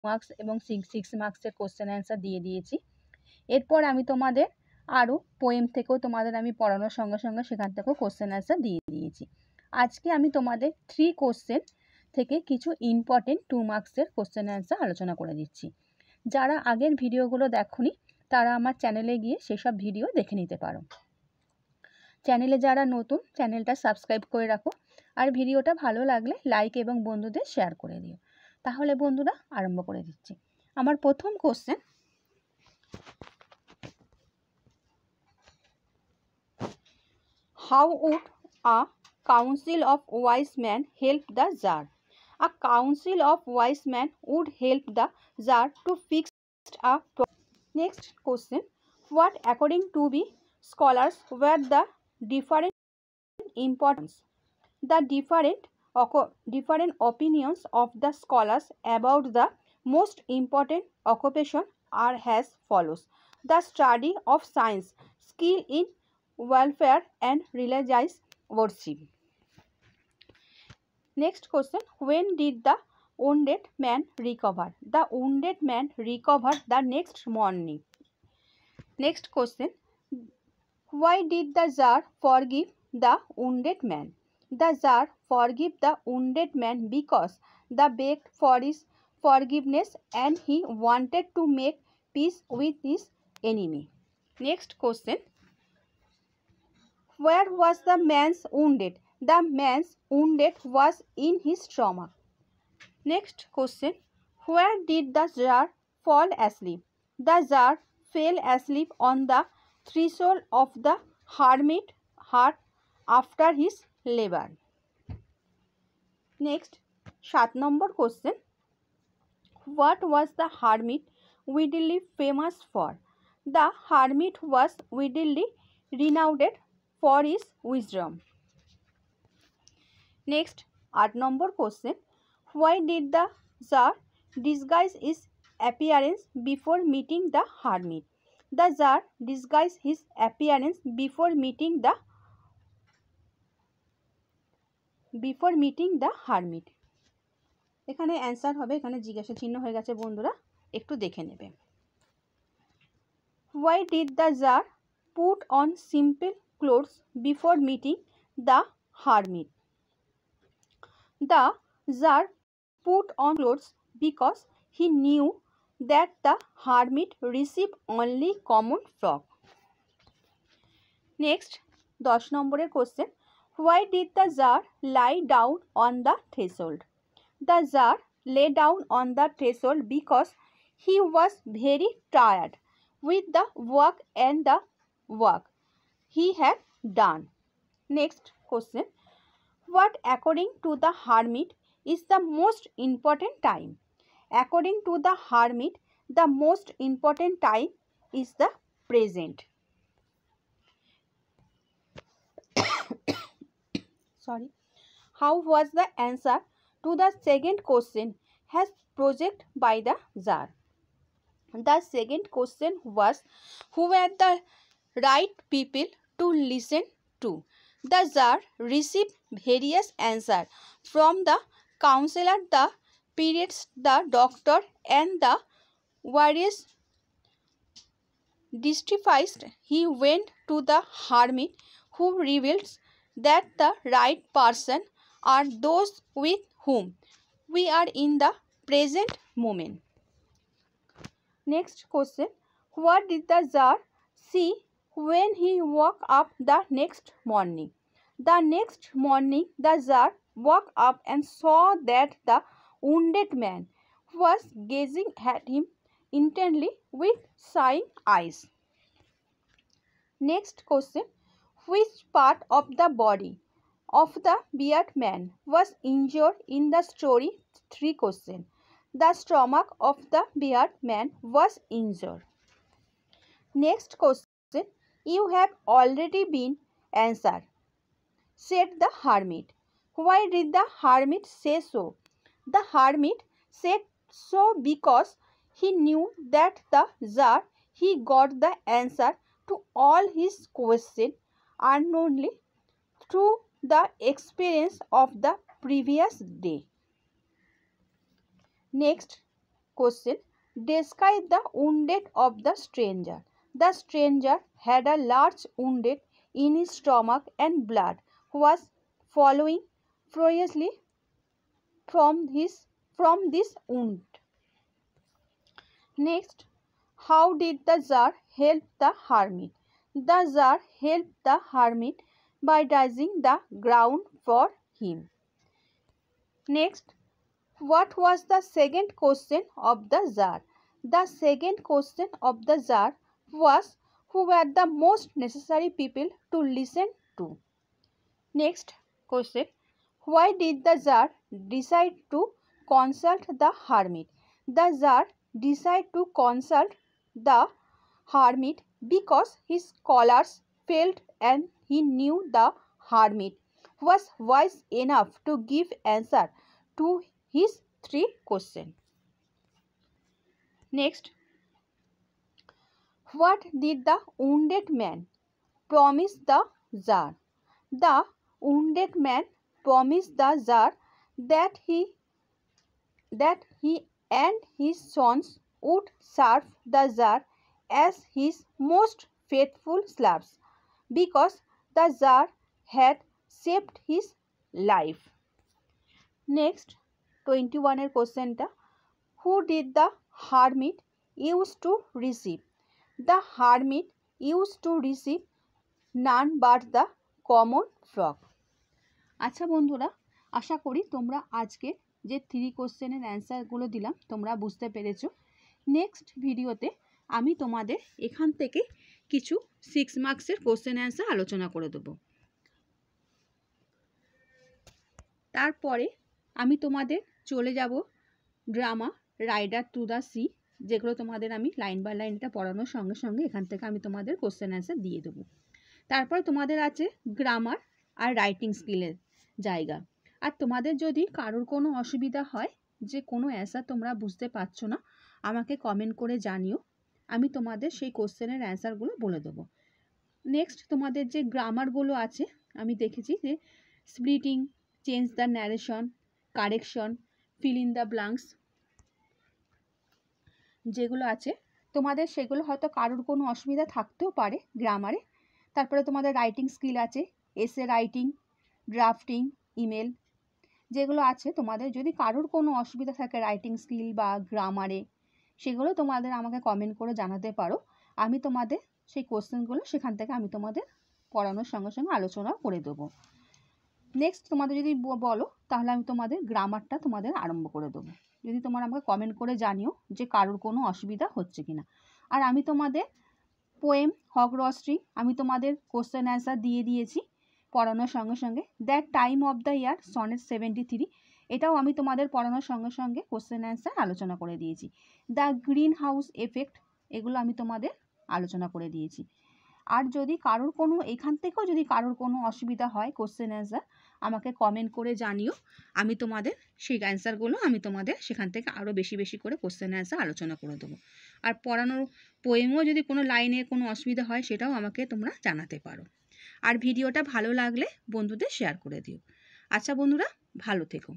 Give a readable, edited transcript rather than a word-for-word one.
Marks এবং 6 মার্কসের question answer দিয়ে দিয়েছি। এরপর আমি তোমাদের আরও পোয়েম থেকেও তোমাদের আমি পড়ানোর সঙ্গে সঙ্গে সেখান থেকেও কোশ্চেন অ্যান্সার দিয়ে দিয়েছি। আজকে আমি তোমাদের 3 কোশ্চেন থেকে কিছু ইম্পর্টেন্ট 2 মার্কসের কোশ্চেন অ্যান্সার আলোচনা করে দিচ্ছি। যারা আগের ভিডিওগুলো দেখোনি তারা আমার চ্যানেলে গিয়ে সেসব ভিডিও দেখে নিতে পারো। চ্যানেলে যারা নতুন, চ্যানেলটা সাবস্ক্রাইব করে রাখো, আর ভিডিওটা ভালো লাগলে লাইক এবং বন্ধুদের শেয়ার করে দিও। তাহলে বন্ধুরা আরম্ভ করে দিচ্ছি। আমার প্রথম question, How would a council of wise men help the Tsar? A council of wise men would help the Tsar to fix a problem. Next question, what according to the scholars were the different importance? The different opinions of the scholars about the most important occupation are as follows: the study of science, skill in welfare and religious worship. Next question, when did the wounded man recover? The wounded man recovered the next morning. Next question, why did the Tsar forgive the wounded man? The Tsar forgave the wounded man because they begged for his forgiveness and he wanted to make peace with his enemy. Next question, where was the man's wounded? The man's wounded was in his stomach. Next question, where did the Tsar fall asleep? The Tsar fell asleep on the threshold of the hermit hut after his labor. Next, 7 number question, what was the hermit widely famous for? The hermit was widely renowned for his wisdom. Next, 8 number question, why did the Tsar disguise his appearance before meeting the hermit? The Tsar disguised his appearance before meeting the hermit. এখানে answer হবে, এখানে জিজ্ঞাসা চিহ্ন হয়ে গেছে বন্ধুরা, একটু দেখে নেবে। Why did the Tsar put on simple clothes before meeting the hermit? The Tsar put on clothes because he knew that the hermit received only common frock. Next, 10 নম্বরের question, why did the Tsar lie down on the threshold? The Tsar lay down on the threshold because he was very tired with the work he had done. Next question, what according to the hermit is the most important time? According to the hermit, the most important time is the present. Sorry. How was the answer to the second question has projected by the Tsar? The second question was, who were the right people to listen to? The Tsar received various answers from the counselor, the priests, the doctor, and the various districts. He went to the hermit, who reveals that the right person are those with whom we are in the present moment. Next question, what did the Tsar see when he woke up the next morning? The next morning, the Tsar woke up and saw that the wounded man was gazing at him intently with sighing eyes. Next question, which part of the body of the bearded man was injured in the story? 3 question. The stomach of the bearded man was injured. Next question, you have already been answered, said the hermit. Why did the hermit say so? The hermit said so because he knew that the Tsar he got the answer to all his questions unknowingly through the experience of the previous day. Next, question. Describe the wounded of the stranger. The stranger had a large wound in his stomach and blood was flowing furiously from this wound. Next, how did the Tsar help the hermit? The Tsar helped the hermit by raising the ground for him. Next, what was the second question of the Tsar? The second question of the Tsar was who were the most necessary people to listen to. Next question, why did the Tsar decide to consult the hermit? The Tsar decided to consult the hermit because his scholars failed and he knew the hermit was wise enough to give answer to his three questions. Next, what did the wounded man promise the Tsar? The wounded man promised the Tsar that he and his sons would serve the Tsar as his most faithful slaves because the Tsar had saved his life. Next, 21 question ta, who did the hermit used to receive? The hermit used to receive none but the common frog. আচ্ছা বন্ধুরা, আশা করি তোমরা আজকে যে 3 কোশ্চেনের অ্যান্সারগুলো দিলাম তোমরা বুঝতে পেরেছো। নেক্সট ভিডিওতে আমি তোমাদের এখান থেকে কিছু 6 মার্কসের কোশ্চেন অ্যান্সার আলোচনা করে দেব। তারপরে আমি তোমাদের চলে যাব drama rider to the sea, যেগুলো তোমাদের আমি লাইন বাই লাইন এটা পড়ানোর সঙ্গে সঙ্গে এখান থেকে আমি তোমাদের কোশ্চেন অ্যান্সার দিয়ে দেবো। তারপরে তোমাদের আছে গ্রামার আর রাইটিং স্কিলের জায়গা। আর তোমাদের যদি কারোর কোনো অসুবিধা হয় যে কোনো অ্যান্সার তোমরা বুঝতে পারছো না, আমাকে কমেন্ট করে জানিও, আমি তোমাদের সেই কোশ্চেনের অ্যান্সারগুলো বলে দেবো। নেক্সট তোমাদের যে গ্রামারগুলো আছে আমি দেখেছি যে splitting, change the narration, correction, fill in the blanks যেগুলো আছে তোমাদের সেগুলো হয়তো কারোর কোনো অসুবিধা থাকতেও পারে গ্রামারে। তারপরে তোমাদের রাইটিং স্কিল আছে, এসে রাইটিং, ড্রাফটিং, ইমেল যেগুলো আছে তোমাদের যদি কারোর কোনো অসুবিধা থাকে রাইটিং স্কিল বা গ্রামারে সেগুলো তোমাদের আমাকে কমেন্ট করে জানাতে পারো, আমি তোমাদের সেই কোশ্চেনগুলো সেখান থেকে আমি তোমাদের পড়ানোর সঙ্গে সঙ্গে আলোচনা করে দেবো। নেক্সট তোমাদের যদি বলো তাহলে আমি তোমাদের গ্রামারটা তোমাদের আরম্ভ করে দেবো, যদি তোমরা আমাকে কমেন্ট করে জানিও যে কারোর কোনো অসুবিধা হচ্ছে কিনা। আর আমি তোমাদের পোয়েম হক রস্ট্রি আমি তোমাদের কোশ্চেন অ্যান্সার দিয়ে দিয়েছি পড়ানোর সঙ্গে সঙ্গে। That time of the year sonnet 73 এটাও আমি তোমাদের পড়ানোর সঙ্গে সঙ্গে কোশ্চেন অ্যান্সার আলোচনা করে দিয়েছি। দ্য গ্রিন হাউস এফেক্ট এগুলো আমি তোমাদের আলোচনা করে দিয়েছি। আর যদি কারোর কোনো এখান থেকেও যদি কারোর কোনো অসুবিধা হয় কোশ্চেন অ্যান্সার আমাকে কমেন্ট করে জানিও, আমি তোমাদের সেই অ্যান্সারগুলো আমি তোমাদের সেখান থেকে আরও বেশি বেশি করে কোশ্চেন অ্যান্সার আলোচনা করে দেবো। আর পড়ানোর পোয়েমও যদি কোনো লাইনে কোনো অসুবিধা হয় সেটাও আমাকে তোমরা জানাতে পারো। আর ভিডিওটা ভালো লাগলে বন্ধুদের শেয়ার করে দিও। আচ্ছা বন্ধুরা, ভালো থেকো।